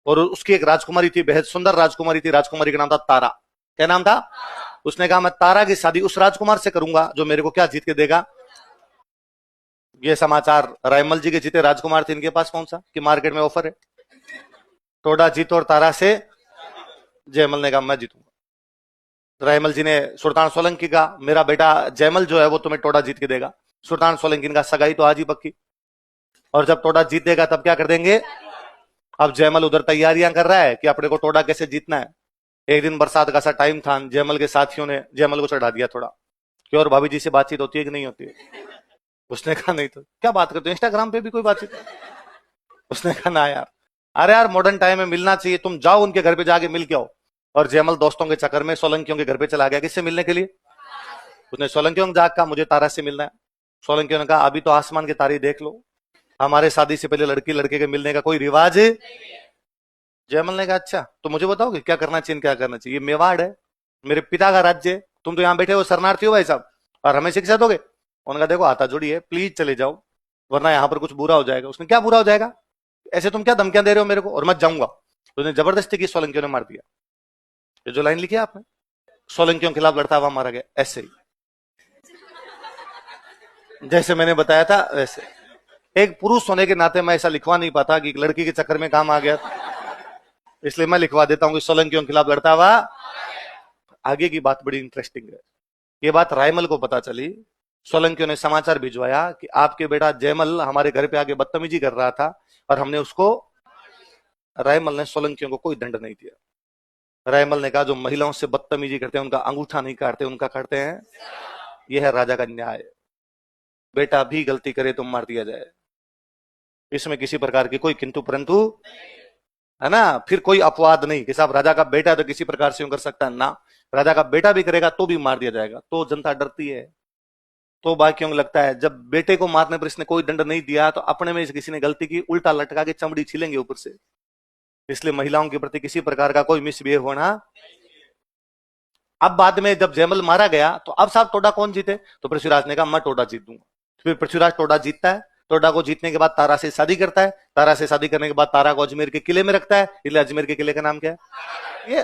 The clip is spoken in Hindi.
और उसकी एक राजकुमारी थी, बेहद सुंदर राजकुमारी थी। राजकुमारी का नाम था तारा। क्या नाम था? उसने कहा मैं तारा की शादी उस राजकुमार से करूंगा जो मेरे को क्या जीत के देगा। ये समाचार रायमल जी के जीते राजकुमार थे इनके पास पहुंचा कि मार्केट में ऑफर है, टोडा जीतो और तारा से। जयमल ने कहा मैं जीतूंगा। रायमल जी ने सुल्तान सोलंकी का मेरा बेटा जयमल जो है वो तुम्हें टोडा जीत के देगा। सुल्तान सोलंकी का सगाई तो आज ही पक्की, और जब टोडा जीत देगा तब क्या कर देंगे। अब जयमल उधर तैयारियां कर रहा है कि अपने को टोडा कैसे जीतना है। एक दिन बरसात का सा टाइम था, जयमल के साथियों ने जयमल को चढ़ा दिया थोड़ा कि और भाभी जी से बातचीत होती है कि नहीं होती है। उसने कहा नहीं। तो क्या बात करते हो, इंस्टाग्राम पे भी कोई बातचीत। उसने कहा ना यार, अरे यार मॉडर्न टाइम में मिलना चाहिए, तुम जाओ उनके घर पे जाके मिल के आओ। और जयमल दोस्तों के चक्कर में सोलंकियों के घर पे चला गया किससे मिलने के लिए। उसने सोलंकियों को जाकर कहा मुझे तारा से मिलना है। सोलंकियों ने कहा अभी तो आसमान के तारे देख लो, हमारे शादी से पहले लड़की लड़के के मिलने का कोई रिवाज है। जयमल ने कहा अच्छा तो मुझे बताओगे क्या करना चाहिए क्या करना चाहिए। ये मेवाड़ है, मेरे पिता का राज्य है, तुम तो यहाँ बैठे हो शरणार्थी हो भाई साहब, और हमें शिक्षा दोगे। उनका देखो हाथा जोड़ी है, प्लीज चले जाओ वरना यहाँ पर कुछ बुरा हो जाएगा। उसने क्या बुरा हो जाएगा, ऐसे तुम क्या धमकियां दे रहे हो मेरे को, और मत जाऊंगा। तो उसने जबरदस्ती की, सोलंकियों ने मार दिया। ये जो लाइन लिखी है आपने, सोलंकियों के खिलाफ लड़ता हुआ मारा गया, ऐसे ही जैसे मैंने बताया था वैसे। एक पुरुष होने के नाते मैं ऐसा लिखवा नहीं पाता कि एक लड़की के चक्कर में काम आ गया, इसलिए मैं लिखवा देता हूं कि सोलंकियों के खिलाफ लड़ता हुआ। आगे की बात बड़ी इंटरेस्टिंग है। ये बात रायमल को पता चली, सोलंकियों ने समाचार भिजवाया कि आपके बेटा जयमल हमारे घर पे आके बदतमीजी कर रहा था और हमने उसको। रायमल ने सोलंकियों को कोई दंड नहीं दिया। रायमल ने कहा जो महिलाओं से बदतमीजी करते हैं उनका अंगूठा नहीं काटते, उनका काटते हैं। यह है राजा का न्याय। बेटा भी गलती करे तो मार दिया जाए, इसमें किसी प्रकार की कोई किंतु परंतु है ना। फिर कोई अपवाद नहीं कि साहब राजा का बेटा तो किसी प्रकार से यूं कर सकता है ना, राजा का बेटा भी करेगा तो भी मार दिया जाएगा। तो जनता डरती है, तो बाकियों को लगता है जब बेटे को मारने पर इसने कोई दंड नहीं दिया तो अपने में किसी ने गलती की, उल्टा लटका के चमड़ी छीलेंगे ऊपर से। इसलिए महिलाओं के प्रति किसी प्रकार का कोई मिसबिहेव होना। अब बाद में जब जयमल मारा गया तो अब साहब टोडा कौन जीते, तो पृथ्वीराज ने कहा मैं टोडा जीत दूंगा। फिर पृथ्वीराज टोडा जीतता है। टोडा को जीतने के बाद तारा से शादी करता है। तारा से शादी करने के बाद तारा को अजमेर के किले में रखता है। इसलिए अजमेर के किले का नाम क्या है, ये